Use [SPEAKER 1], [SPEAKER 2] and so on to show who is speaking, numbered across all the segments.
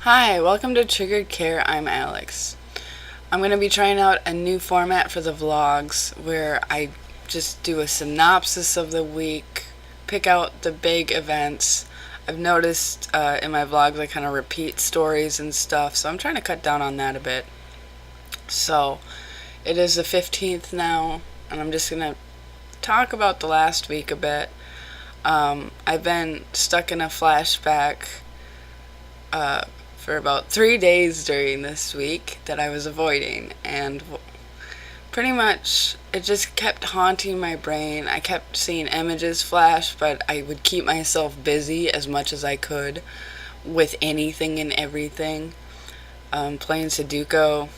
[SPEAKER 1] Hi, welcome to Triggered Care. I'm Alex. I'm going to be trying out a new format for the vlogs where I just do a synopsis of the week, pick out the big events. I've noticed in my vlogs I kind of repeat stories and stuff, so I'm trying to cut down on that a bit. So, it is the 15th now, and I'm just going to talk about the last week a bit. I've been stuck in a flashback for about 3 days during this week that I was avoiding, and pretty much it just kept haunting my brain. I kept seeing images flash, but I would keep myself busy as much as I could with anything and everything. Playing Sudoku,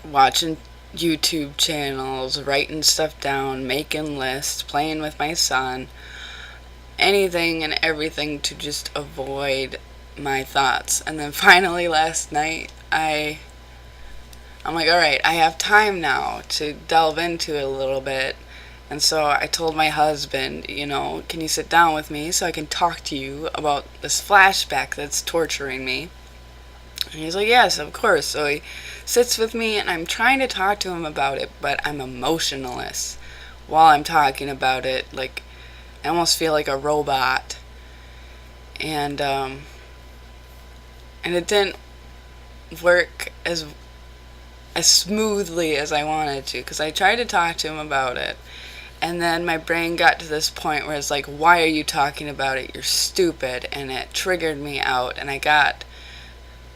[SPEAKER 1] watching YouTube channels, writing stuff down, making lists, playing with my son, anything and everything to just avoid my thoughts. And then finally last night I'm like, alright, I have time now to delve into it a little bit. And so I told my husband, can you sit down with me so I can talk to you about this flashback that's torturing me? And he's like, yes, of course. So he sits with me and I'm trying to talk to him about it, but I'm emotionless while I'm talking about it. Like, I almost feel like a robot. And it didn't work as smoothly as I wanted to, because I tried to talk to him about it, and then my brain got to this point where it's like, why are you talking about it? You're stupid. And it triggered me out, and I got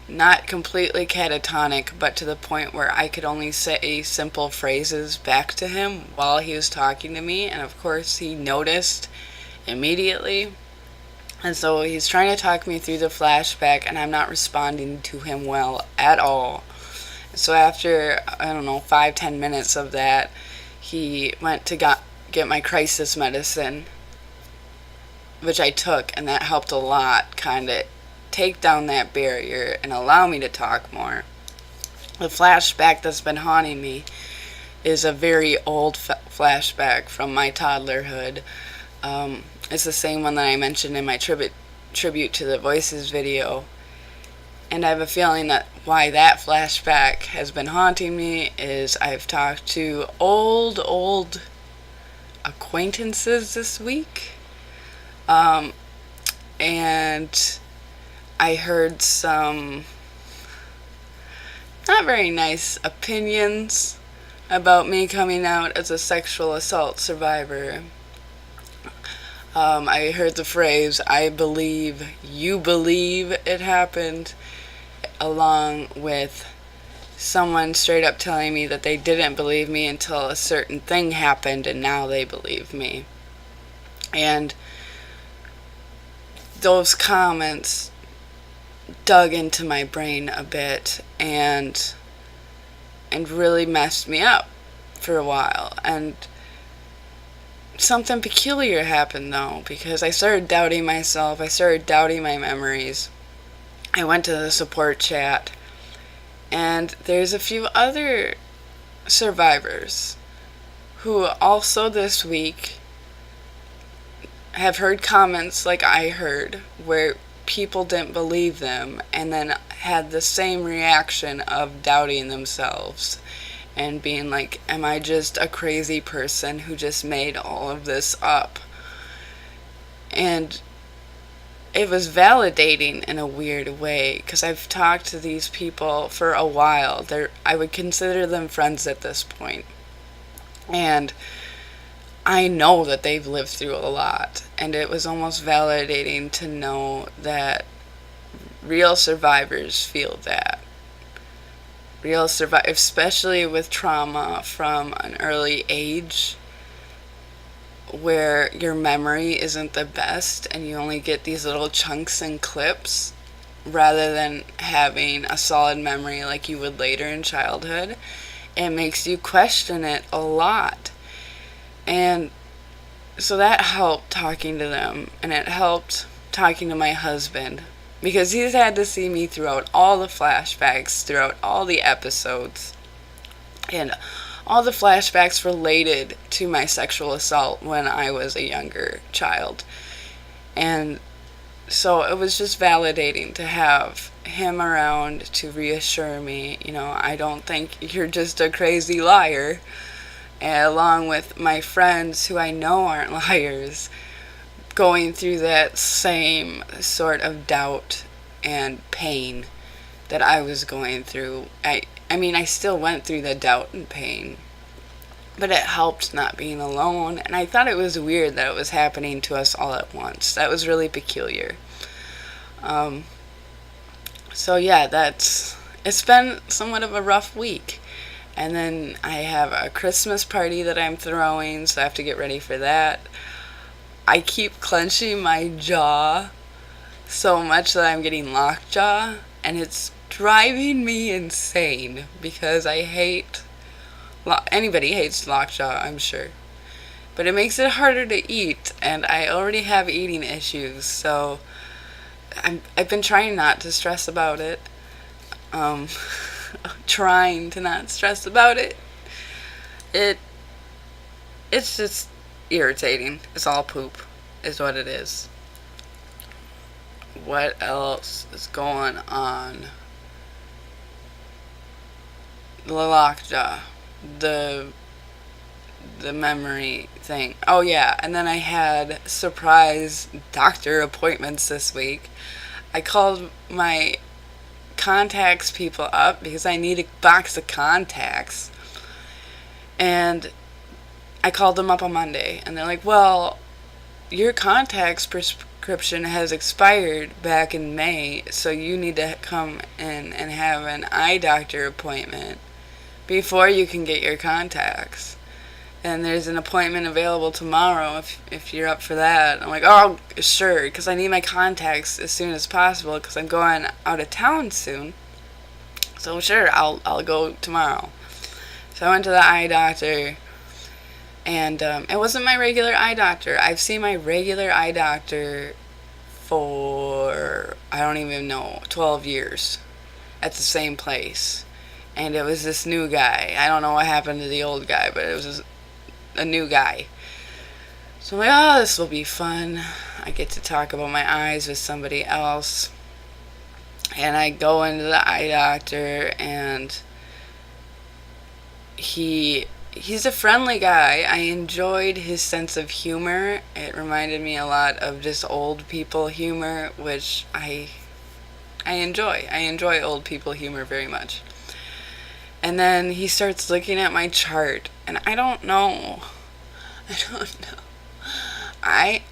[SPEAKER 1] not completely catatonic, but to the point where I could only say simple phrases back to him while he was talking to me, and of course he noticed immediately. And so he's trying to talk me through the flashback, and I'm not responding to him well at all. So after, 5-10 minutes of that, he went to get my crisis medicine, which I took, and that helped a lot, kind of take down that barrier and allow me to talk more. The flashback that's been haunting me is a very old flashback from my toddlerhood. It's the same one that I mentioned in my tribute to the Voices video. And I have a feeling that why that flashback has been haunting me is I've talked to old acquaintances this week. And I heard some not very nice opinions about me coming out as a sexual assault survivor. I heard the phrase, I believe you believe it happened, along with someone straight up telling me that they didn't believe me until a certain thing happened and now they believe me. And those comments dug into my brain a bit and really messed me up for a while. And something peculiar happened though, because I started doubting myself, I started doubting my memories. I went to the support chat, and there's a few other survivors who also this week have heard comments like I heard, where people didn't believe them and then had the same reaction of doubting themselves and being like, am I just a crazy person who just made all of this up? And it was validating in a weird way, because I've talked to these people for a while. I would consider them friends at this point. And I know that they've lived through a lot. And it was almost validating to know that real survivors feel that. Real survivors, especially with trauma from an early age, where your memory isn't the best and you only get these little chunks and clips rather than having a solid memory like you would later in childhood. It makes you question it a lot. And so that helped talking to them, and it helped talking to my husband, because he's had to see me throughout all the flashbacks, throughout all the episodes, and all the flashbacks related to my sexual assault when I was a younger child. And So it was just validating to have him around to reassure me, I don't think you're just a crazy liar. And along with my friends who I know aren't liars, going through that same sort of doubt and pain that I was going through. I mean, I still went through the doubt and pain, but it helped not being alone. And I thought it was weird that it was happening to us all at once. That was really peculiar. Um, so yeah, it's been somewhat of a rough week. And then I have a Christmas party that I'm throwing, so I have to get ready for that. I keep clenching my jaw so much that I'm getting lockjaw, and it's driving me insane because I hate. Anybody hates lockjaw, I'm sure. But it makes it harder to eat, and I already have eating issues, so I've been trying not to stress about it. Um, trying to not stress about it. It it's just irritating. It's all poop, is what it is. What else is going on? The lockjaw, the the memory thing. Oh yeah, and then I had surprise doctor appointments this week. I called my contacts people up because I need a box of contacts. And I called them up on Monday and they're like, "Well, your contacts prescription has expired back in May, so you need to come in and have an eye doctor appointment before you can get your contacts. And there's an appointment available tomorrow if you're up for that." I'm like, "Oh, sure," because I need my contacts as soon as possible because I'm going out of town soon. So sure, I'll go tomorrow. So I went to the eye doctor, and it wasn't my regular eye doctor. I've seen my regular eye doctor for, I don't even know, 12 years at the same place. And it was this new guy. I don't know what happened to the old guy, but it was a new guy. So I'm like, "Oh, this will be fun. I get to talk about my eyes with somebody else." And I go into the eye doctor, and he's a friendly guy. I enjoyed his sense of humor. It reminded me a lot of just old people humor, which I enjoy. I enjoy old people humor very much. And then he starts looking at my chart, and I don't know. I don't know.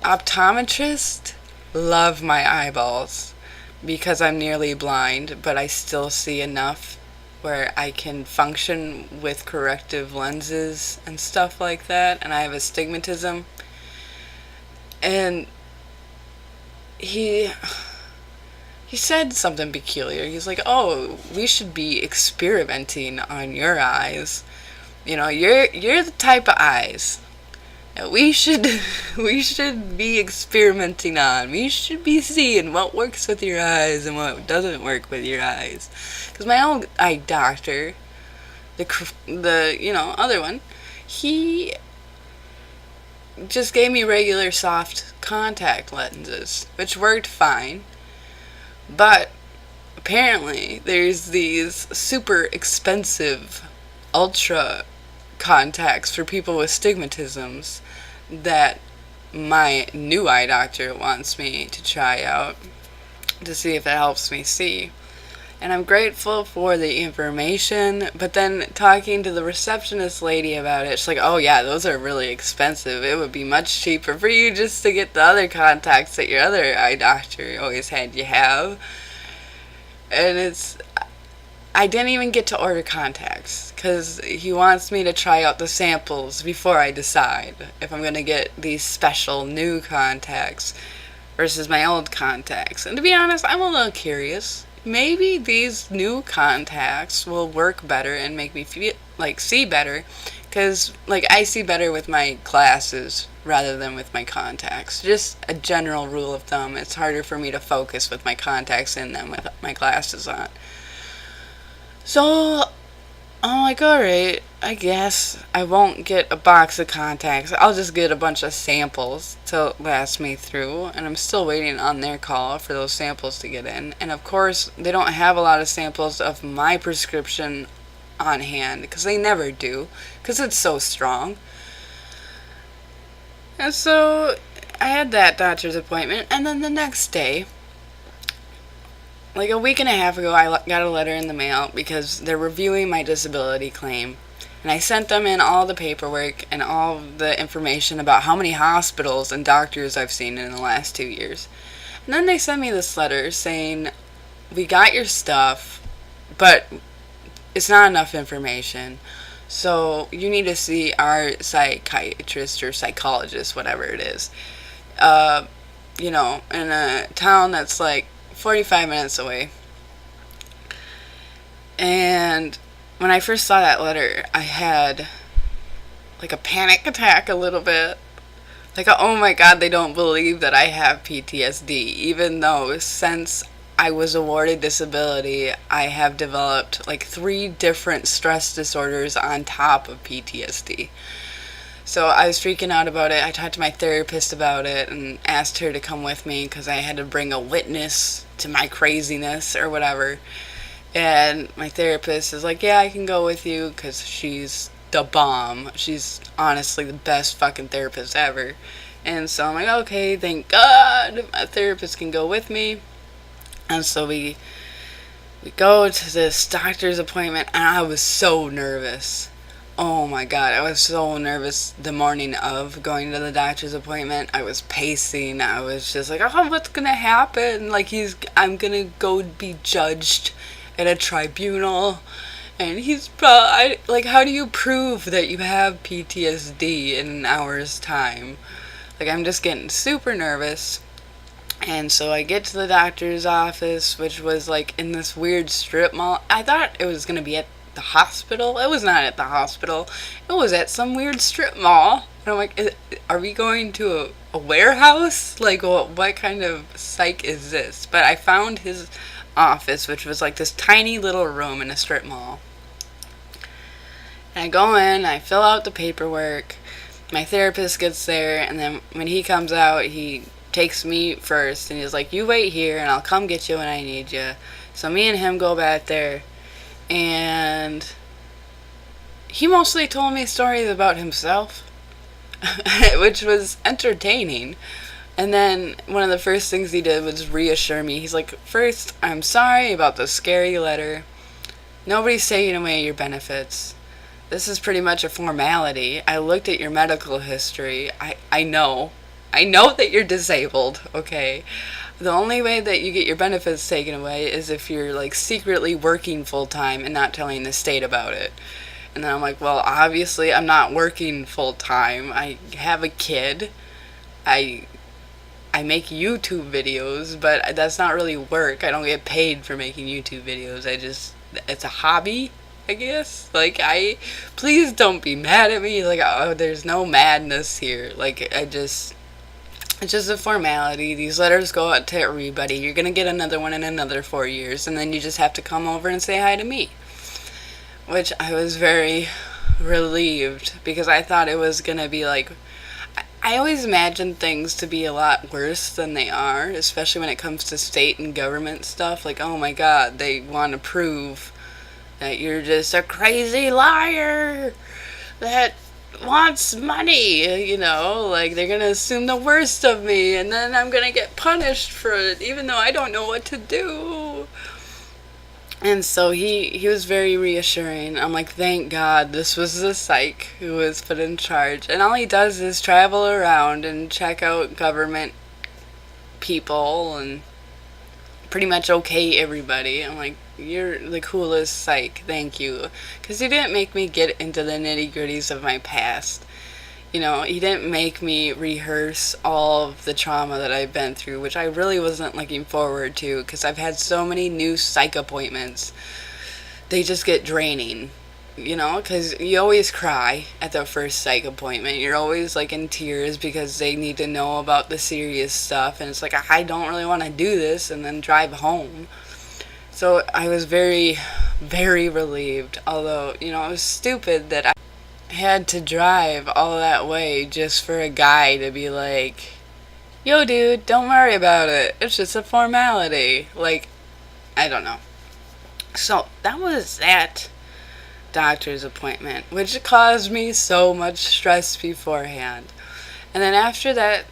[SPEAKER 1] Optometrists love my eyeballs because I'm nearly blind, but I still see enough where I can function with corrective lenses and stuff like that, and I have astigmatism. And he said something peculiar. He's like, "Oh, we should be experimenting on your eyes. You're the type of eyes that we should we should be experimenting on. We should be seeing what works with your eyes and what doesn't work with your eyes." Because my old eye doctor, the other one, he just gave me regular soft contact lenses, which worked fine. But apparently there's these super expensive ultra contacts for people with stigmatisms that my new eye doctor wants me to try out to see if it helps me see. And I'm grateful for the information, but then talking to the receptionist lady about it, she's like, "Oh yeah, those are really expensive. It would be much cheaper for you just to get the other contacts that your other eye doctor always had you have." And I didn't even get to order contacts because he wants me to try out the samples before I decide if I'm going to get these special new contacts versus my old contacts. And to be honest, I'm a little curious. Maybe these new contacts will work better and make me feel like see better, because I see better with my glasses rather than with my contacts. Just a general rule of thumb. It's harder for me to focus with my contacts in than with my glasses on. So I'm like, alright, I guess I won't get a box of contacts. I'll just get a bunch of samples to last me through, and I'm still waiting on their call for those samples to get in. And of course, they don't have a lot of samples of my prescription on hand, because they never do, because it's so strong. And so I had that doctor's appointment, and then the next day, like a week and a half ago, I got a letter in the mail because they're reviewing my disability claim. And I sent them in all the paperwork and all the information about how many hospitals and doctors I've seen in the last 2 years. And then they sent me this letter saying, we got your stuff, but it's not enough information. So you need to see our psychiatrist or psychologist, whatever it is, in a town that's like 45 minutes away. And when I first saw that letter, I had like a panic attack a little bit. Like, oh my god, they don't believe that I have PTSD, even though since I was awarded disability, I have developed like 3 different stress disorders on top of PTSD. So I was freaking out about it. I talked to my therapist about it and asked her to come with me because I had to bring a witness to my craziness or whatever. And my therapist is like, yeah, I can go with you because she's the bomb. She's honestly the best fucking therapist ever. And so I'm like, okay, thank God my therapist can go with me. And so we go to this doctor's appointment, and I was so nervous. Oh my god, I was so nervous the morning of going to the doctor's appointment. I was pacing. I was just like, oh, what's gonna happen? Like, I'm gonna go be judged at a tribunal, and he's probably, like, how do you prove that you have PTSD in an hour's time? Like, I'm just getting super nervous. And so I get to the doctor's office, which was like in this weird strip mall. I thought it was going to be at the hospital. It was not at the hospital. It was at some weird strip mall. And I'm like, are we going to a warehouse? Like, what kind of psych is this? But I found his office, which was like this tiny little room in a strip mall. And I go in, I fill out the paperwork. My therapist gets there, and then when he comes out, he takes me first, and he's like, you wait here, and I'll come get you when I need you. So me and him go back there, and he mostly told me stories about himself, which was entertaining. And then one of the first things he did was reassure me. He's like, first, I'm sorry about the scary letter. Nobody's taking away your benefits. This is pretty much a formality. I looked at your medical history. I know that you're disabled, okay? The only way that you get your benefits taken away is if you're, like, secretly working full-time and not telling the state about it. And then I'm like, well, obviously I'm not working full-time. I have a kid. I make YouTube videos, but that's not really work. I don't get paid for making YouTube videos. It's a hobby, I guess. Like, please don't be mad at me. Like, oh, there's no madness here. Like, it's just a formality. These letters go out to everybody. You're gonna get another one in another 4 years, and then you just have to come over and say hi to me. Which I was very relieved, because I thought it was gonna be like, I always imagine things to be a lot worse than they are, especially when it comes to state and government stuff. Like, oh my god, they want to prove that you're just a crazy liar that wants money, like, they're gonna assume the worst of me, and then I'm gonna get punished for it, even though I don't know what to do. And so he was very reassuring. I'm like, thank God this was the psych who was put in charge. And all he does is travel around and check out government people and pretty much okay everybody. I'm like, you're the coolest psych, thank you. Because he didn't make me get into the nitty-gritties of my past. He didn't make me rehearse all of the trauma that I've been through, which I really wasn't looking forward to, because I've had so many new psych appointments. They just get draining, because you always cry at the first psych appointment. You're always, like, in tears because they need to know about the serious stuff, and it's like, I don't really want to do this, and then drive home. So I was very, very relieved, although, it was stupid that had to drive all that way just for a guy to be like, yo, dude, don't worry about it. It's just a formality. Like, I don't know. So, that was that doctor's appointment, which caused me so much stress beforehand. And then after that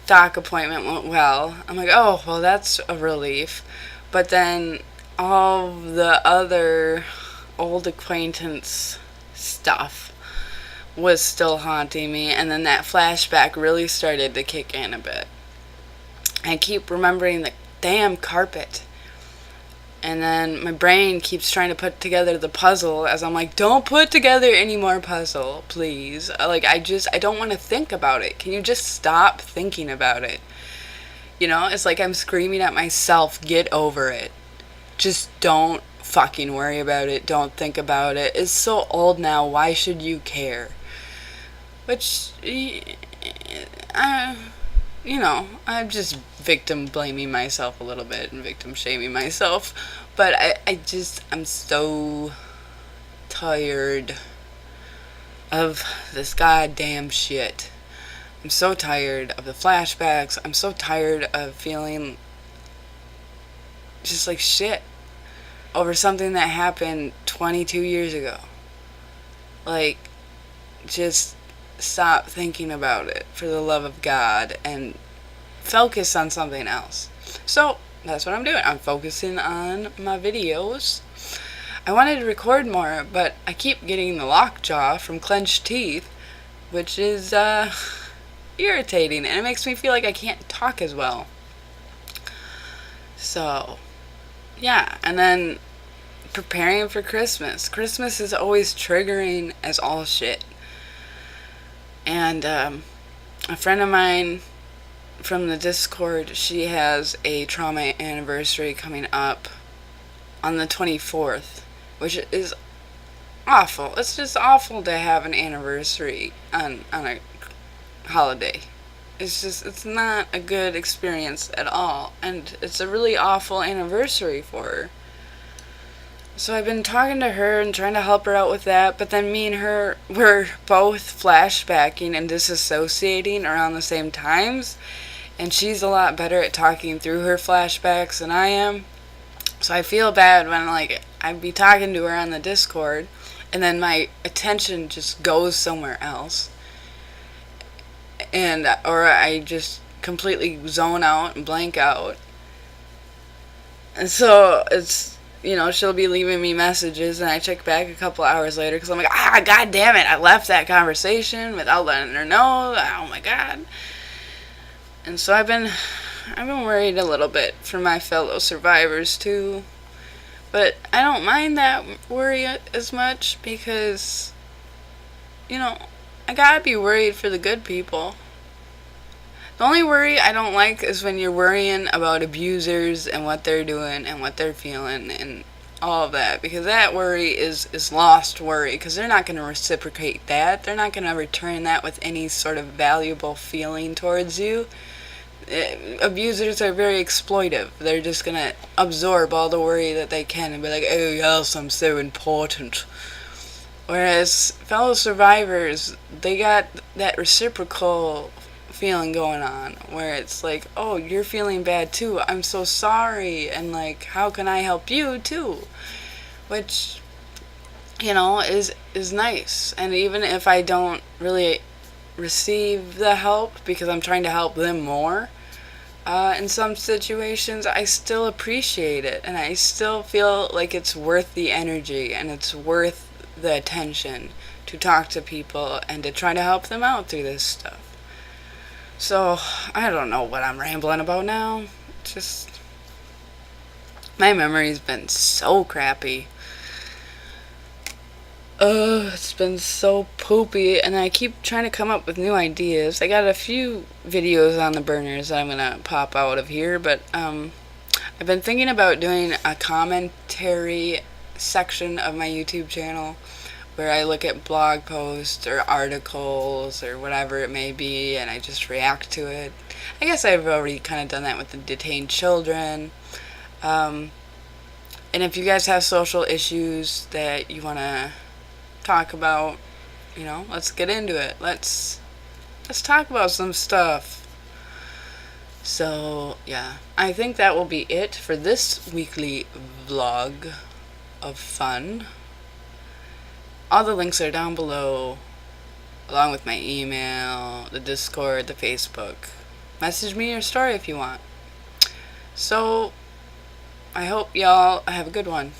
[SPEAKER 1] doc appointment went well, I'm like, oh, well, that's a relief. But then all the other old acquaintance stuff was still haunting me, and then that flashback really started to kick in a bit. I keep remembering the damn carpet, and then my brain keeps trying to put together the puzzle as I'm like, don't put together any more puzzle, please. Like, I don't want to think about it. Can you just stop thinking about it? You know, it's like I'm screaming at myself, get over it. Just don't fucking worry about it. Don't think about it. It's so old now. Why should you care? Which, I'm just victim blaming myself a little bit and victim shaming myself. But I'm so tired of this goddamn shit. I'm so tired of the flashbacks. I'm so tired of feeling just like shit over something that happened 22 years ago. Like, just stop thinking about it for the love of God and focus on something else. So, that's what I'm doing. I'm focusing on my videos. I wanted to record more, but I keep getting the lockjaw from clenched teeth, which is irritating, and it makes me feel like I can't talk as well. So, yeah, and then preparing for Christmas. Christmas is always triggering as all shit. And a friend of mine from the Discord, she has a trauma anniversary coming up on the 24th, which is awful. It's just awful to have an anniversary on a holiday. It's not a good experience at all, and it's a really awful anniversary for her. So I've been talking to her and trying to help her out with that, but then me and her were both flashbacking and disassociating around the same times, and she's a lot better at talking through her flashbacks than I am. So I feel bad when, like, I'd be talking to her on the Discord, and then my attention just goes somewhere else, or I just completely zone out and blank out. And so it's, she'll be leaving me messages, and I check back a couple hours later because I'm like, god damn it, I left that conversation without letting her know. Oh my god. And so I've been worried a little bit for my fellow survivors too, but I don't mind that worry as much because, I gotta be worried for the good people. The only worry I don't like is when you're worrying about abusers and what they're doing and what they're feeling and all of that, because that worry is lost worry, because they're not going to reciprocate that. They're not going to return that with any sort of valuable feeling towards you. Abusers are very exploitive. They're just going to absorb all the worry that they can and be like, oh yes, I'm so important. Whereas fellow survivors, they got that reciprocal feeling going on where it's like, oh, you're feeling bad too, I'm so sorry, and like, how can I help you too, which is nice. And even if I don't really receive the help because I'm trying to help them more, in some situations I still appreciate it, and I still feel like it's worth the energy and it's worth the attention to talk to people and to try to help them out through this stuff. So, I don't know what I'm rambling about now. Just, my memory's been so crappy. It's been so poopy, and I keep trying to come up with new ideas. I got a few videos on the burners that I'm gonna pop out of here, but, I've been thinking about doing a commentary section of my YouTube channel where I look at blog posts or articles or whatever it may be, and I just react to it. I guess I've already kind of done that with the detained children. And if you guys have social issues that you want to talk about, let's get into it. Let's talk about some stuff. So, yeah, I think that will be it for this weekly vlog of fun. All the links are down below, along with my email, the Discord, the Facebook. Message me your story if you want. So, I hope y'all have a good one.